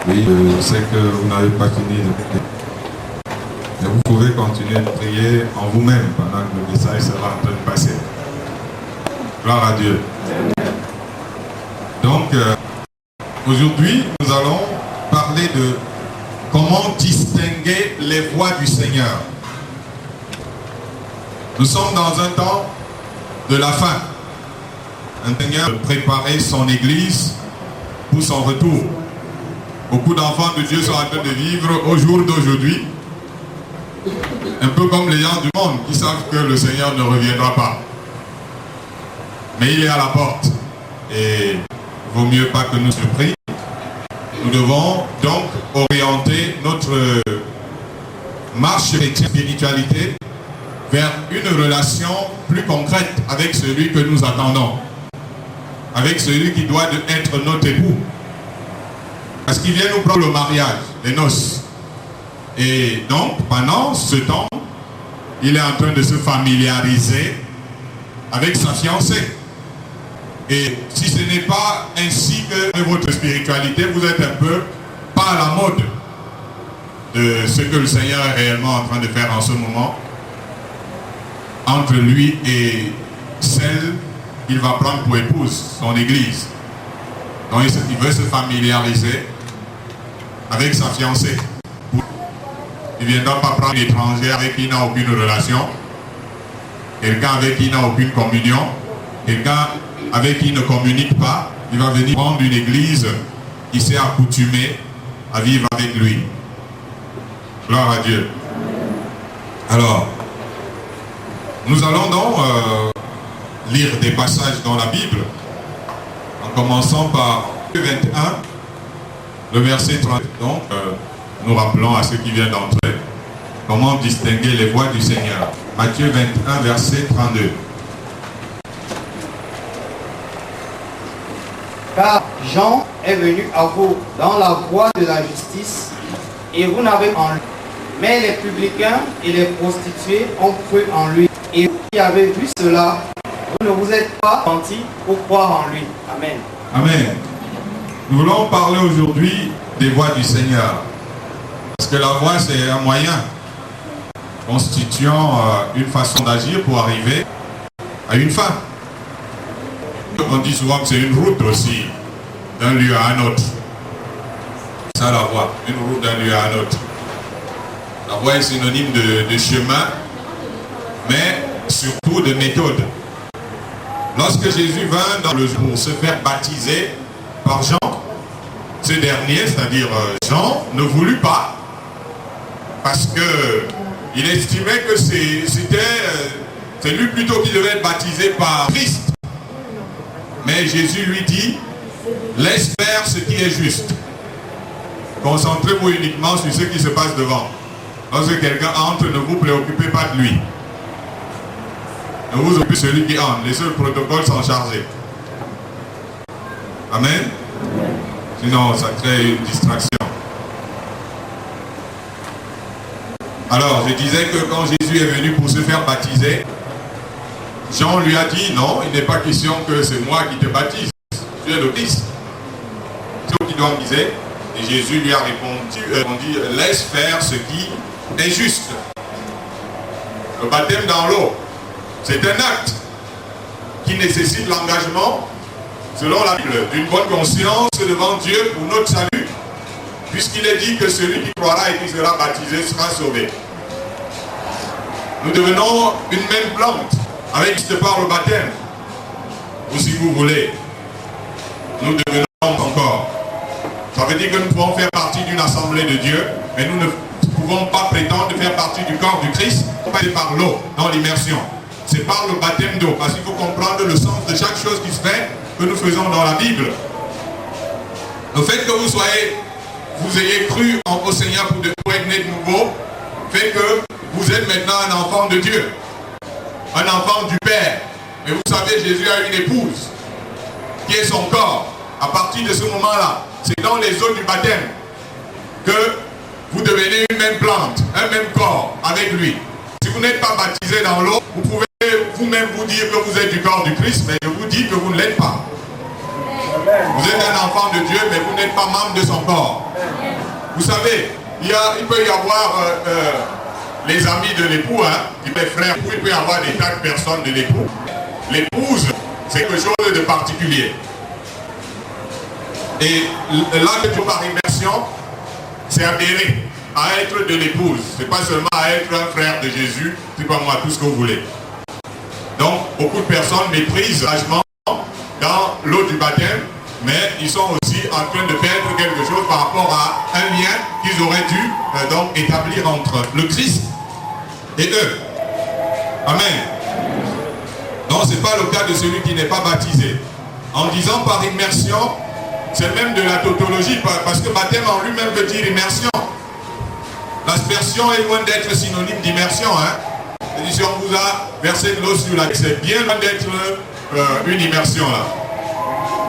Oui, je sais que vous n'avez pas fini de prier. Mais vous pouvez continuer de prier en vous-même pendant que le message sera en train de passer. Gloire à Dieu. Donc, aujourd'hui, nous allons parler de comment distinguer les voies du Seigneur. Nous sommes dans un temps de la fin. Un Seigneur de préparer son Église pour son retour. Beaucoup d'enfants de Dieu sont en train de vivre au jour d'aujourd'hui, un peu comme les gens du monde qui savent que le Seigneur ne reviendra pas. Mais il est à la porte. Et il vaut mieux pas que nous surpris. Nous devons donc orienter notre marche chrétienne, spiritualité, vers une relation plus concrète avec celui que nous attendons. Avec celui qui doit être notre époux. Parce qu'il vient nous prendre le mariage, les noces. Et donc, pendant ce temps, il est en train de se familiariser avec sa fiancée. Et si ce n'est pas ainsi que votre spiritualité, vous êtes un peu pas à la mode de ce que le Seigneur est réellement en train de faire en ce moment entre lui et celle qu'il va prendre pour épouse, son église. Donc il veut se familiariser avec sa fiancée. Il ne viendra pas prendre une étrangère avec qui il n'a aucune relation, quelqu'un avec qui il n'a aucune communion, quelqu'un avec qui il ne communique pas. Il va venir prendre une église qui s'est accoutumée à vivre avec lui. Gloire à Dieu. Alors, nous allons donc lire des passages dans la Bible, en commençant par Matthieu 21, le verset 30. Donc, nous rappelons à ceux qui viennent d'entrer comment distinguer les voies du Seigneur. Matthieu 21, verset 32. Car Jean est venu à vous dans la voie de la justice, et vous n'avez en lui. Mais les publicains et les prostituées ont cru en lui. Et vous qui avez vu cela, vous ne vous êtes pas sentis pour croire en lui. Amen. Amen. Nous voulons parler aujourd'hui des voies du Seigneur. Parce que la voie, c'est un moyen constituant une façon d'agir pour arriver à une fin. On dit souvent que c'est une route aussi, d'un lieu à un autre. C'est ça la voie, une route d'un lieu à un autre. La voie est synonyme de chemin, mais surtout de méthode. Lorsque Jésus vint dans le jour pour se faire baptiser par Jean, ce dernier, c'est-à-dire Jean, ne voulut pas, parce qu'il estimait que c'est lui plutôt qui devait être baptisé par Christ. Mais Jésus lui dit, laisse faire ce qui est juste. Concentrez-vous uniquement sur ce qui se passe devant. Lorsque quelqu'un entre, ne vous préoccupez pas de lui. Ne vous occupez de celui qui entre. Les seuls protocoles sont chargés. Amen. Sinon, ça crée une distraction. Alors, je disais que quand Jésus est venu pour se faire baptiser, Jean lui a dit, non, il n'est pas question que c'est moi qui te baptise. Tu es le Christ. C'est toi qui dois baptiser. Et Jésus lui a répondu, laisse faire ce qui est juste. Le baptême dans l'eau, c'est un acte qui nécessite l'engagement, selon la Bible, d'une bonne conscience devant Dieu pour notre salut. Puisqu'il est dit que celui qui croira et qui sera baptisé sera sauvé. Nous devenons une même plante, avec par le baptême. Ou si vous voulez, nous devenons encore. Ça veut dire que nous pouvons faire partie d'une assemblée de Dieu, mais nous ne pouvons pas prétendre faire partie du corps du Christ, pas par l'eau, dans l'immersion. C'est par le baptême d'eau, parce qu'il faut comprendre le sens de chaque chose qui se fait, que nous faisons dans la Bible. Le fait que vous ayez cru au Seigneur pour être né de nouveau, fait que vous êtes maintenant un enfant de Dieu, un enfant du Père. Mais vous savez, Jésus a une épouse, qui est son corps. À partir de ce moment-là, c'est dans les eaux du baptême que vous devenez une même plante, un même corps avec lui. Si vous n'êtes pas baptisé dans l'eau, vous pouvez vous-même vous dire que vous êtes du corps du Christ, mais je vous dis que vous ne l'êtes pas. Vous êtes un enfant de Dieu, mais vous n'êtes pas membre de son corps. Vous savez, il peut y avoir les amis de l'époux, les frères, il peut y avoir des tas de personnes de l'époux. L'épouse, c'est quelque chose de particulier. Et là, par immersion, c'est adhérer à être de l'épouse. C'est pas seulement à être un frère de Jésus, c'est pas moi, tout ce que vous voulez. Donc, beaucoup de personnes méprisent l'engagement dans l'eau du baptême, mais ils sont aussi en train de perdre quelque chose par rapport à un lien qu'ils auraient dû donc établir entre le Christ et eux. Amen. Non, ce n'est pas le cas de celui qui n'est pas baptisé. En disant par immersion, c'est même de la tautologie, parce que baptême en lui-même veut dire immersion. L'aspersion est loin d'être synonyme d'immersion. Si on vous a versé de l'eau sur la tête, c'est bien loin d'être une immersion là.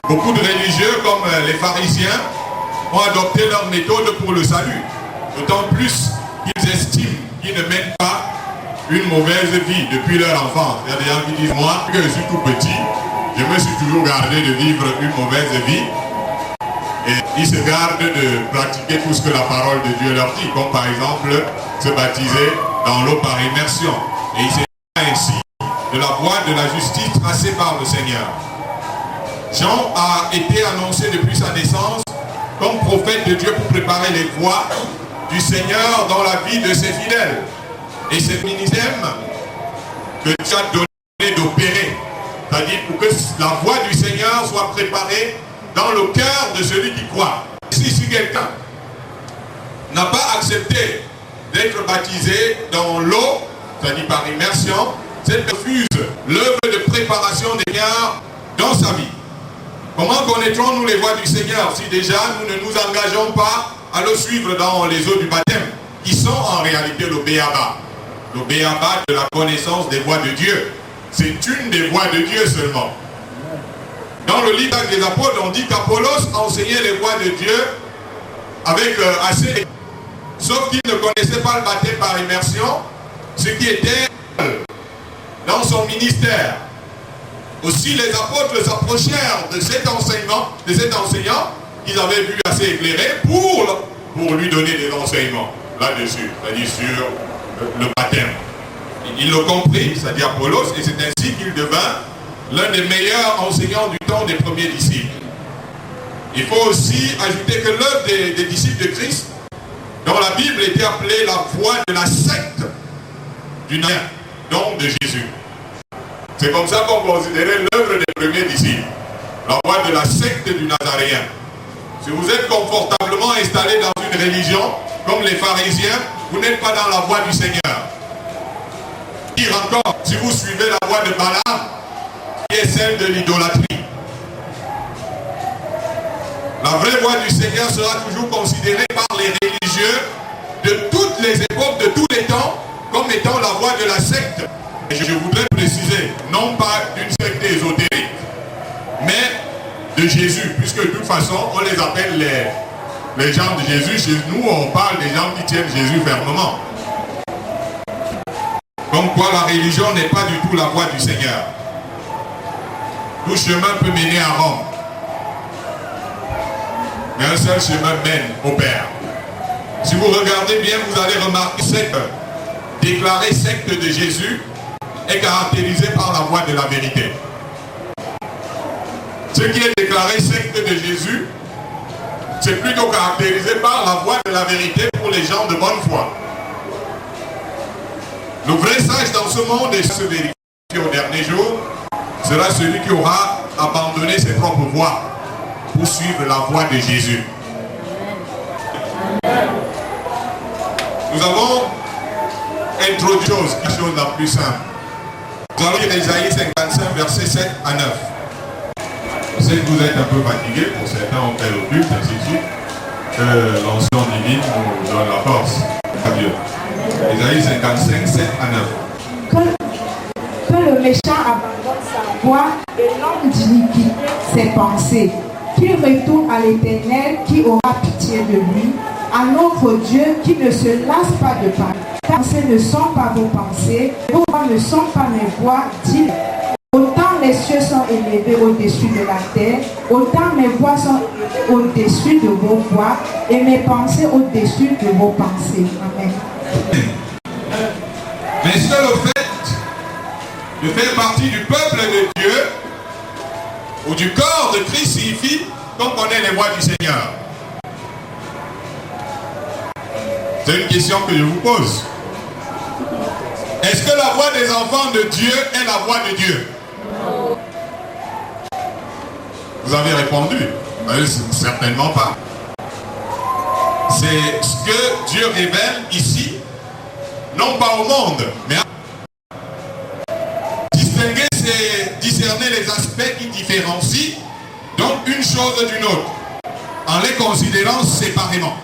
Beaucoup de religieux, comme les pharisiens, ont adopté leur méthode pour le salut. D'autant plus qu'ils estiment qu'ils ne mènent pas une mauvaise vie depuis leur enfance. Il y a des gens qui disent, moi, que je suis tout petit, je me suis toujours gardé de vivre une mauvaise vie. Et ils se gardent de pratiquer tout ce que la parole de Dieu leur dit, comme par exemple se baptiser dans l'eau par immersion. Et ils s'éloignent ainsi de la voie de la justice tracée par le Seigneur. Jean a été annoncé depuis sa naissance comme prophète de Dieu pour préparer les voies du Seigneur dans la vie de ses fidèles. Et c'est le ministère que Dieu a donné d'opérer. C'est-à-dire pour que la voie du Seigneur soit préparée dans le cœur de celui qui croit. Si quelqu'un n'a pas accepté d'être baptisé dans l'eau, c'est-à-dire par immersion, c'est refuse l'œuvre de préparation des Seigneurs dans sa vie. Comment connaîtrons-nous les voies du Seigneur si déjà nous ne nous engageons pas à le suivre dans les eaux du baptême, qui sont en réalité le béaba. Le béaba de la connaissance des voies de Dieu. C'est une des voies de Dieu seulement. Dans le livre des apôtres, on dit qu'Apollos enseignait les voies de Dieu avec assez... Sauf qu'il ne connaissait pas le baptême par immersion, ce qui était dans son ministère. Aussi, les apôtres s'approchèrent de cet enseignement, de cet enseignant qu'ils avaient vu assez éclairé pour lui donner des enseignements là-dessus, c'est-à-dire sur le baptême. Il l'a compris, c'est-à-dire Apollos, et c'est ainsi qu'il devint l'un des meilleurs enseignants du temps des premiers disciples. Il faut aussi ajouter que l'œuvre des disciples de Christ, dans la Bible, était appelée la voie de la secte du Nazaréen, donc de Jésus. C'est comme ça qu'on considérait l'œuvre des premiers disciples, la voie de la secte du Nazaréen. Si vous êtes confortablement installé dans une religion, comme les pharisiens, vous n'êtes pas dans la voie du Seigneur. Pire encore, si vous suivez la voie de Balaam, qui est celle de l'idolâtrie. La vraie voie du Seigneur sera toujours considérée par les religieux de toutes les époques, de tous les temps, comme étant la voie de la secte. Et je voudrais préciser, non pas d'une secte ésotérique, mais de Jésus, puisque de toute façon, on les appelle les gens de Jésus. Chez nous, on parle des gens qui tiennent Jésus fermement. Comme quoi la religion n'est pas du tout la voie du Seigneur. Tout chemin peut mener à Rome. Mais un seul chemin mène au Père. Si vous regardez bien, vous allez remarquer que cette déclarée secte de Jésus est caractérisée par la voie de la vérité. Ce qui est déclaré secte de Jésus, c'est plutôt caractérisé par la voie de la vérité pour les gens de bonne foi. Le vrai sage dans ce monde, et se vérifier au dernier jour, sera celui qui aura abandonné ses propres voies pour suivre la voie de Jésus. Nous avons introduit quelque chose de plus simple. Nous allons lire Ésaïe 55, versets 7 à 9. Je sais que vous êtes un peu fatigués, pour certains on fait le culte, ainsi de suite. Que l'onction divine nous donne la force. Adieu. Ésaïe 55, 7 à 9. Que le méchant abandonne sa voie et l'homme d'iniquité ses pensées, qu'il retourne à l'Éternel qui aura pitié de lui, à notre Dieu qui ne se lasse pas de parler. Car ce ne sont pas vos pensées, vos voix ne sont pas mes voix, dit. Autant les cieux sont élevés au-dessus de la terre, autant mes voix sont élevées au-dessus de vos voix et mes pensées au-dessus de vos pensées. Amen. Mais est-ce que le fait de faire partie du peuple de Dieu ou du corps de Christ signifie qu'on connaît les voies du Seigneur? C'est une question que je vous pose. Est-ce que la voix des enfants de Dieu est la voix de Dieu? Vous avez répondu. Certainement pas. C'est ce que Dieu révèle ici, non pas au monde, mais à distinguer, c'est discerner les aspects qui différencient donc une chose d'une autre, en les considérant séparément.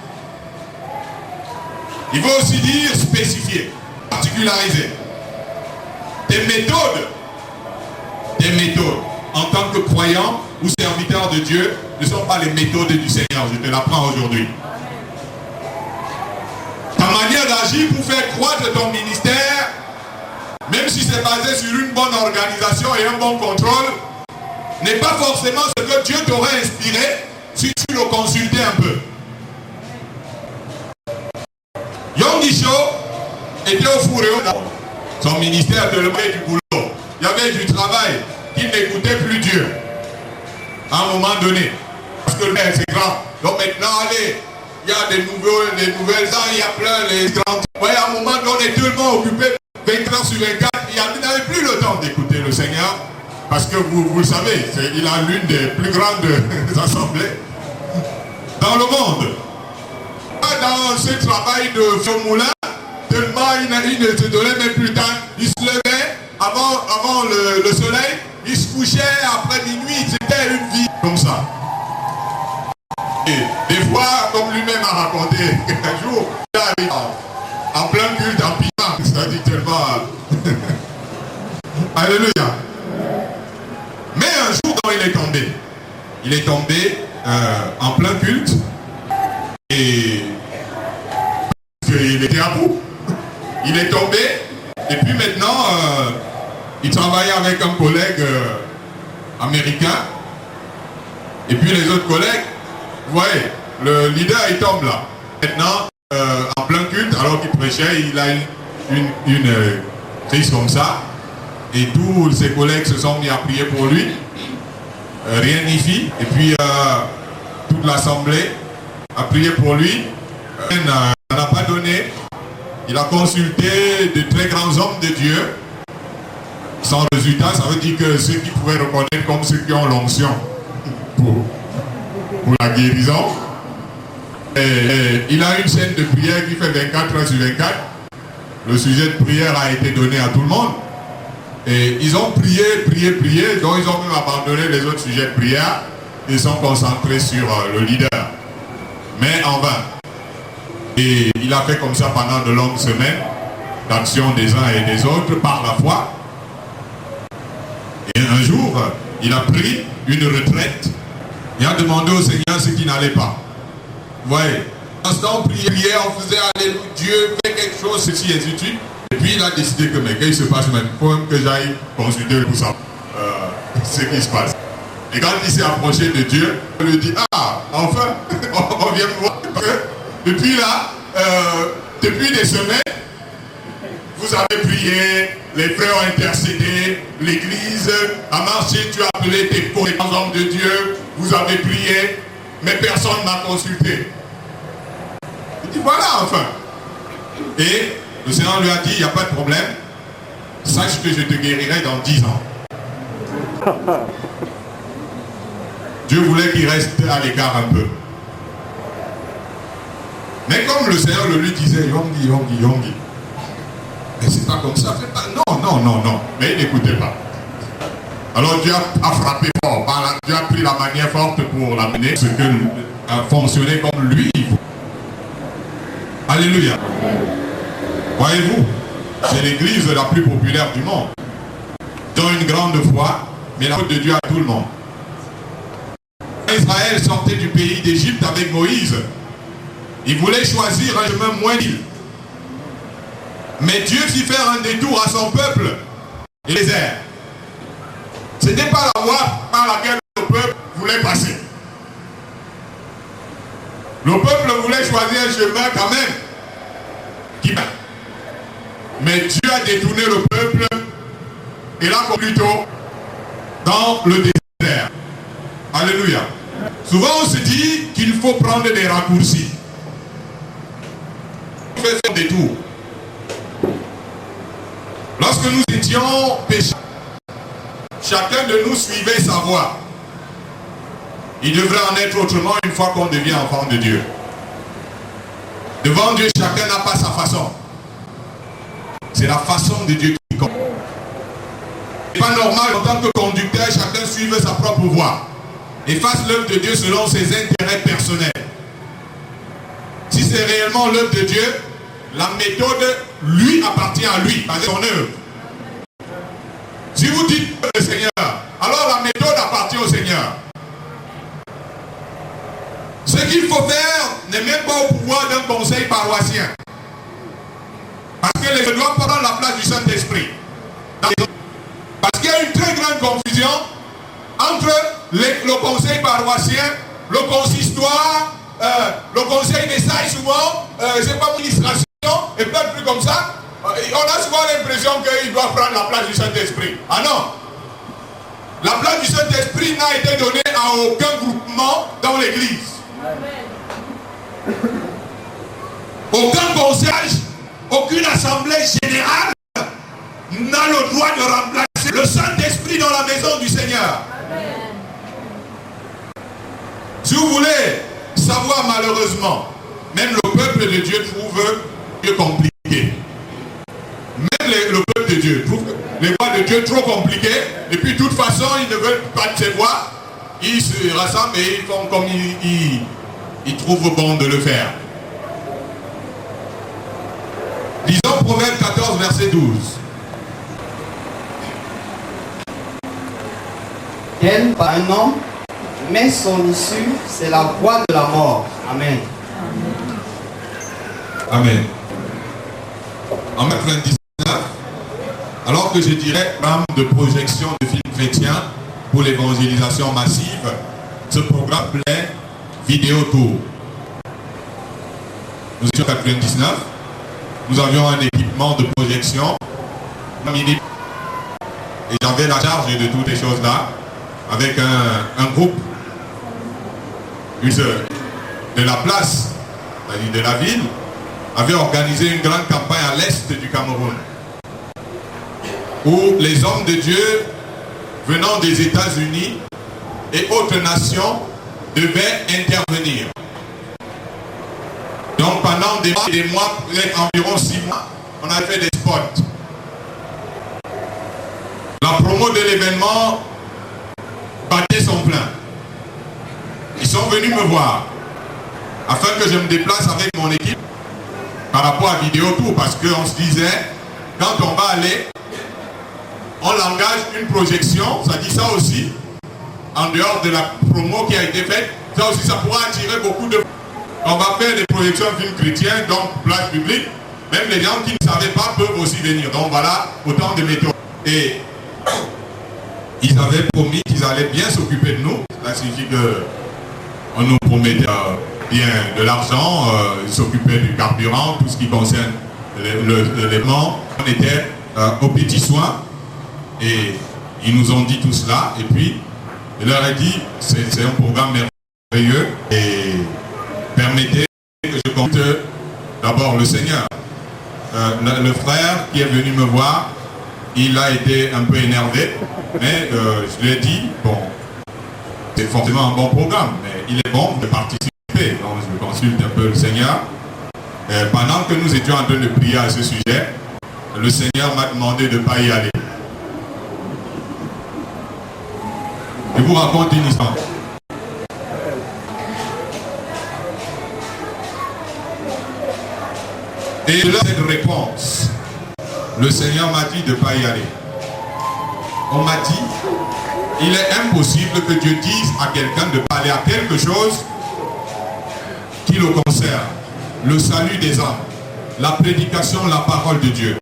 Il faut aussi dire spécifier, particulariser. Des méthodes en tant que croyant ou serviteur de Dieu ne sont pas les méthodes du Seigneur. Je te l'apprends aujourd'hui. Ta manière d'agir pour faire croître ton ministère, même si c'est basé sur une bonne organisation et un bon contrôle, n'est pas forcément ce que Dieu t'aurait inspiré si tu le consultais un peu. Yonggi Cho était au four et au fond. Son ministère de lever du boulot. Il y avait du travail qui n'écoutait plus Dieu. À un moment donné. Parce que le maire c'est grand. Donc maintenant, allez, il y a des nouvelles ans, il y a plein les grands. Ouais, à un moment donné, on est tellement occupé 24 sur 24. Il n'avait plus le temps d'écouter le Seigneur. Parce que vous le savez, il a l'une des plus grandes assemblées dans le monde. Dans ce travail de feu moulin, tellement il ne se donnait même plus le temps. Il se levait avant le soleil, il se couchait après minuit. C'était une vie comme ça. Et des fois, comme lui-même a raconté un jour, il arrive en plein culte, en pyjama. C'est-à-dire tellement... Alléluia. Mais un jour, quand il est tombé en plein culte et il était à bout. Il est tombé et puis maintenant il travaillait avec un collègue américain et puis les autres collègues, vous voyez, le leader il tombe là. Maintenant en plein culte, alors qu'il prêchait, il a une crise comme ça et tous ses collègues se sont mis à prier pour lui. Rien n'y fit et puis toute l'assemblée a prié pour lui. N'a pas donné. Il a consulté de très grands hommes de Dieu. Sans résultat, ça veut dire que ceux qui pouvaient reconnaître comme ceux qui ont l'onction pour la guérison. Et il a une scène de prière qui fait 24 heures sur 24. Le sujet de prière a été donné à tout le monde. Et ils ont prié, donc ils ont même abandonné les autres sujets de prière. Ils sont concentrés sur le leader. Mais en vain. Et il a fait comme ça pendant de longues semaines, d'action des uns et des autres par la foi. Et un jour, il a pris une retraite et a demandé au Seigneur ce qui n'allait pas. Vous voyez, en ce temps, on priait, on faisait Alléluia, Dieu fait quelque chose, ceci et ainsi de suite. Et puis il a décidé que, mais qu'est-ce qui se passe maintenant? Il faut même que j'aille consulter pour ça, ce qui se passe. Et quand il s'est approché de Dieu, il lui dit, ah, enfin, on vient me voir. Depuis là, depuis des semaines, vous avez prié, les frères ont intercédé, l'église a marché, tu as appelé tes hommes de Dieu, vous avez prié, mais personne ne m'a consulté. Il dit voilà enfin. Et le Seigneur lui a dit, il n'y a pas de problème, sache que je te guérirai dans 10 ans. Dieu voulait qu'il reste à l'écart un peu. Mais comme le Seigneur le lui disait, Yonggi, mais c'est pas comme ça, c'est pas... Non. Mais il n'écoutait pas. Alors Dieu a frappé fort. Dieu a pris la manière forte pour l'amener, ce que a fonctionné comme lui. Alléluia. Voyez-vous, c'est l'église la plus populaire du monde. Dans une grande foi, mais la faute de Dieu à tout le monde. Israël sortait du pays d'Égypte avec Moïse. Il voulait choisir un chemin moins libre. Mais Dieu fit faire un détour à son peuple et les airs. C'est Ce n'est pas la voie par laquelle le peuple voulait passer. Le peuple voulait choisir un chemin quand même qui va. Mais Dieu a détourné le peuple et l'a plutôt dans le désert. Alléluia. Souvent on se dit qu'il faut prendre des raccourcis. Faisons des tours. Lorsque nous étions pécheurs, chacun de nous suivait sa voie. Il devrait en être autrement une fois qu'on devient enfant de Dieu. Devant Dieu, chacun n'a pas sa façon. C'est la façon de Dieu qui compte. Ce n'est pas normal en tant que conducteur, chacun suive sa propre voie et fasse l'œuvre de Dieu selon ses intérêts personnels. Si c'est réellement l'œuvre de Dieu, la méthode lui appartient à lui, par son œuvre. Si vous dites le Seigneur, alors la méthode appartient au Seigneur. Ce qu'il faut faire n'est même pas au pouvoir d'un conseil paroissien. Parce que les gens doivent prendre la place du Saint-Esprit. Parce qu'il y a une très grande confusion entre le conseil paroissien, le consistoire, le conseil des sailles souvent, c'est pas administration, et peut-être plus comme ça. On a souvent l'impression qu'il doit prendre la place du Saint-Esprit. Ah non! La place du Saint-Esprit n'a été donnée à aucun groupement dans l'Église. Aucun conseil, aucune assemblée générale n'a le droit de remplacer le Saint-Esprit dans la maison du Seigneur. Si vous voulez savoir, malheureusement, même le peuple de Dieu trouve Dieu compliqué. Même le peuple de Dieu trouve les voies de Dieu trop compliquées. Et puis, de toute façon, ils ne veulent pas de ces voies. Ils se rassemblent et ils font comme ils trouvent bon de le faire. Lisons Proverbe 14, verset 12. Tel par un homme, mais son issue, c'est la voie de la mort. Amen. Amen. En 99, alors que je dirais programme de projection de films chrétiens pour l'évangélisation massive, ce programme s'appelait Vidéo Tour. Nous étions en 99, nous avions un équipement de projection, et j'avais la charge de toutes ces choses-là, avec un groupe de la place, c'est-à-dire de la ville, avait organisé une grande campagne à l'est du Cameroun, où les hommes de Dieu venant des États-Unis et autres nations devaient intervenir. Donc pendant des mois, environ 6 mois, on a fait des spots. La promo de l'événement battait son plein. Ils sont venus me voir afin que je me déplace avec mon équipe par rapport à Vidéo Tour, parce qu'on se disait, quand on va aller, on engage une projection, ça dit ça aussi, en dehors de la promo qui a été faite, ça aussi ça pourra attirer beaucoup de... On va faire des projections de films chrétiens, donc place publique, même les gens qui ne savaient pas peuvent aussi venir. Donc voilà, autant de méthodes. Et ils avaient promis qu'ils allaient bien s'occuper de nous. Ça signifie qu'on nous promettait bien de l'argent, s'occuper du carburant, tout ce qui concerne l'élément. On était aux petits soins et ils nous ont dit tout cela. Et puis, il leur a dit, c'est un programme merveilleux et permettez que je compte d'abord le Seigneur. Le frère qui est venu me voir, il a été un peu énervé, mais je lui ai dit, bon, c'est forcément un bon programme, mais il est bon de participer. Donc je consulte un peu le Seigneur. Pendant que nous étions en train de prier à ce sujet, le Seigneur m'a demandé de ne pas y aller. Je vous raconte une histoire. Et là, cette réponse, le Seigneur m'a dit de ne pas y aller. On m'a dit, il est impossible que Dieu dise à quelqu'un de parler à quelque chose qui le concerne. Le salut des âmes, la prédication, la parole de Dieu,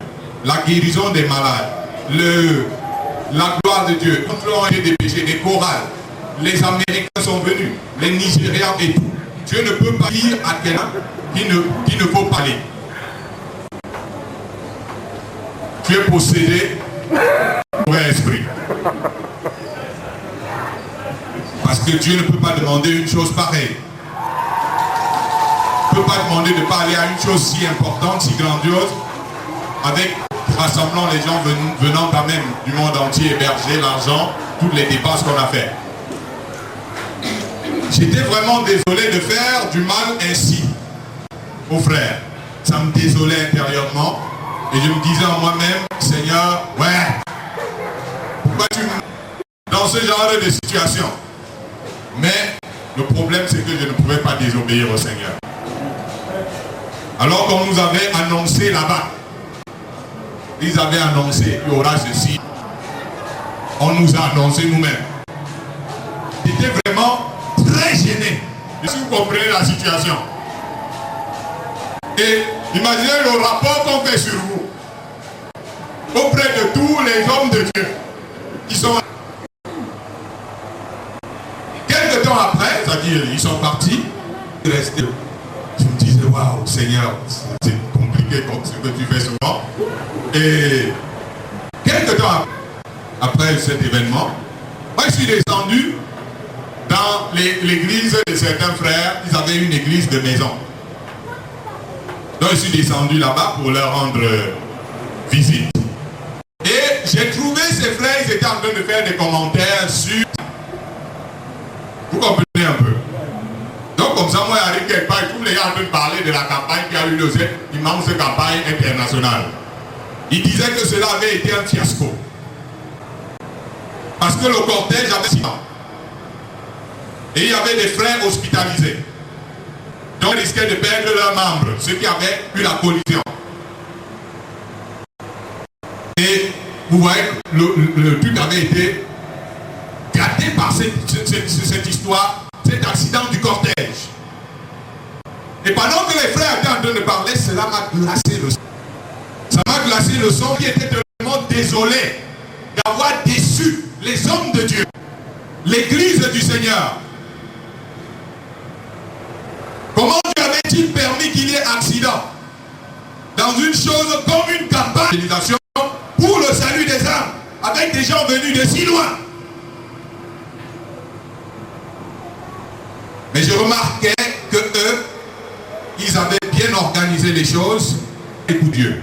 la guérison des malades, la gloire de Dieu. Nous avons été dépêchés, des chorales. Les Américains sont venus, les Nigérians et tout. Dieu ne peut pas dire à quelqu'un qu'il ne faut pas aller. Tu es possédé par l'esprit. Parce que Dieu ne peut pas demander une chose pareille. Il ne peut pas demander de ne pas aller à une chose si importante, si grandiose, avec rassemblant les gens venant quand même du monde entier, héberger l'argent, toutes les dépenses qu'on a fait. J'étais vraiment désolé de faire du mal ainsi aux frères. Ça me désolait intérieurement. Et je me disais en moi-même, Seigneur, ouais, pourquoi tu me... dans ce genre de situation? Mais le problème, c'est que je ne pouvais pas désobéir au Seigneur. Alors qu'on nous avait annoncé là-bas, ils avaient annoncé, il y aura ceci. On nous a annoncé nous-mêmes. J'étais vraiment très gêné. Si vous comprenez la situation. Et imaginez le rapport qu'on fait sur vous. Auprès de tous les hommes de Dieu qui sont... Quelque temps après, c'est-à-dire ils sont partis, ils restaient. Je me disais, waouh, Seigneur, c'est compliqué comme ce que tu fais souvent. Et quelque temps après cet événement, moi je suis descendu dans l'église de certains frères. Ils avaient une église de maison. Donc je suis descendu là-bas pour leur rendre visite. Et j'ai trouvé ces frères, ils étaient en train de faire des commentaires sur... Vous comprenez un peu? Donc comme ça, moi j'arrive quelque part, je trouve les gens en train de parler de la campagne qui a eu lieu, immense campagne internationale. Ils disaient que cela avait été un fiasco. Parce que le cortège avait 6 ans. Et il y avait des frères hospitalisés. Donc ils risquaient de perdre leurs membres, ceux qui avaient eu la collision. Et vous voyez, le truc avait été gâté par cette histoire, cet accident du cortège. Et pendant que les frères étaient en train de parler, cela m'a glacé le sang. Ça m'a glacé le sang, qui était tellement désolé d'avoir déçu les hommes de Dieu, l'église du Seigneur. Comment Dieu avait-il permis qu'il y ait accident dans une chose comme une campagne pour le salut des âmes, avec des gens venus de si loin? Mais je remarquais que eux, ils avaient bien organisé les choses et pour Dieu.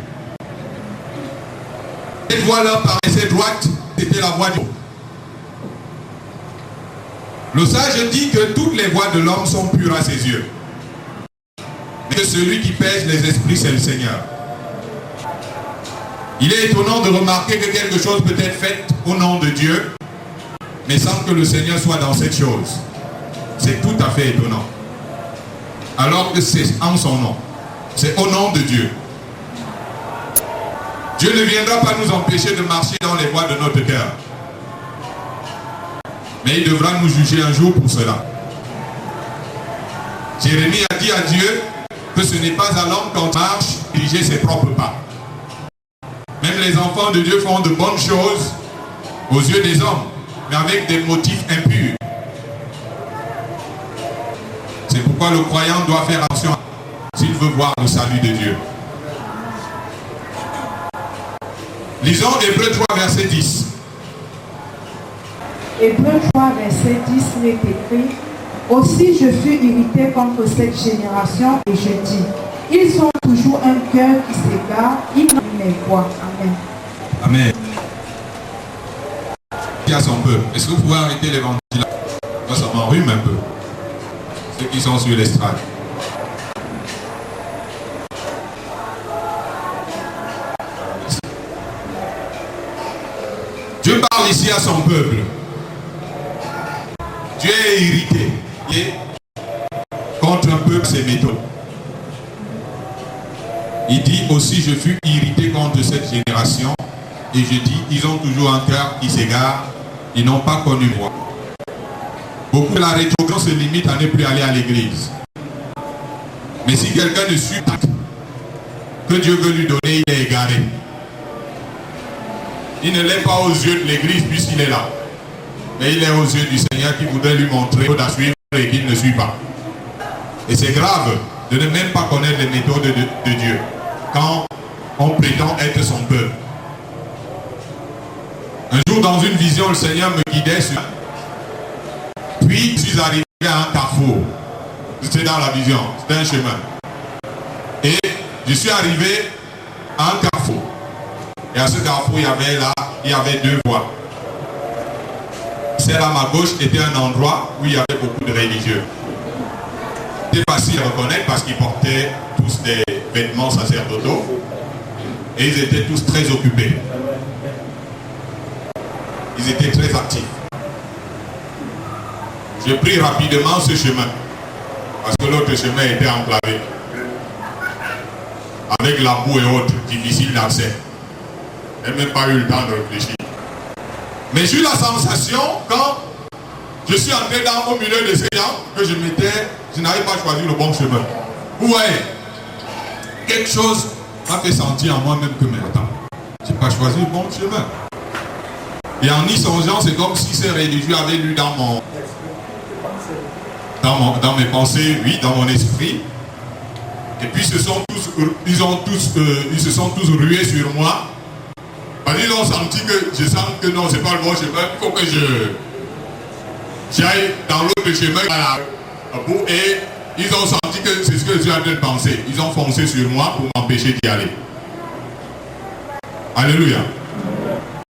Cette voie leur paraissait droite, c'était la voie de Dieu. Le sage dit que toutes les voies de l'homme sont pures à ses yeux. Mais que celui qui pèse les esprits, c'est le Seigneur. Il est étonnant de remarquer que quelque chose peut être fait au nom de Dieu, mais sans que le Seigneur soit dans cette chose. C'est tout à fait étonnant. Alors que c'est en son nom. C'est au nom de Dieu. Dieu ne viendra pas nous empêcher de marcher dans les voies de notre cœur. Mais il devra nous juger un jour pour cela. Jérémie a dit à Dieu que ce n'est pas à l'homme qu'on marche diriger ses propres pas. Même les enfants de Dieu font de bonnes choses aux yeux des hommes, mais avec des motifs impurs. C'est pourquoi le croyant doit faire attention s'il veut voir le salut de Dieu. Lisons Hébreux 3, verset 10. Hébreux 3, verset 10 il est écrit: Aussi je fus irrité contre cette génération et je dis, ils ont toujours un cœur qui s'égare, ils n'ont pas voix. Amen. Amen. Qui a son peuple. Est-ce que vous pouvez arrêter les ventilateurs? Moi ça m'enrhume un peu. Ceux qui sont sur l'estrade. Dieu parle ici à son peuple. Dieu est irrité contre un peuple, ses méthodes. Il dit aussi, je fus irrité contre cette génération. Et je dis, ils ont toujours un cœur qui s'égare. Ils n'ont pas connu moi. Beaucoup de la rétrograde se limite à ne plus aller à l'église. Mais si quelqu'un ne suit pas que Dieu veut lui donner, il est égaré. Il ne l'est pas aux yeux de l'église puisqu'il est là. Mais il est aux yeux du Seigneur qui voudrait lui montrer à suivre et qu'il ne suit pas. Et c'est grave de ne même pas connaître les méthodes de Dieu quand on prétend être son peuple. Un jour dans une vision, le Seigneur me guidait sur... Puis je suis arrivé à un carrefour. C'était dans la vision, c'était un chemin. Et je suis arrivé à un carrefour. Et à ce carrefour, il y avait deux voies. Celle à ma gauche était un endroit où il y avait beaucoup de religieux. C'était facile à reconnaître parce qu'ils portaient tous des vêtements sacerdotaux et ils étaient tous très occupés. Ils étaient très actifs. J'ai pris rapidement ce chemin parce que l'autre chemin était enclavé avec la boue et autres, difficile d'accès. Je n'ai même pas eu le temps de réfléchir. Mais j'ai eu la sensation quand je suis entré au milieu de ces gens que je n'avais pas choisi le bon chemin. Vous voyez, quelque chose m'a fait sentir en moi-même que, mais attends, je n'ai pas choisi le bon chemin. Et en y songeant, c'est comme si ces religieux avaient lu dans mes pensées, oui, dans mon esprit. Et puis ils se sont tous rués sur moi. Parce qu'ils ont senti que je sens que non, c'est pas le bon chemin. Il faut que j'aille dans l'autre chemin à bout. Et ils ont senti que c'est ce que je suis en train de penser. Ils ont foncé sur moi pour m'empêcher d'y aller. Alléluia.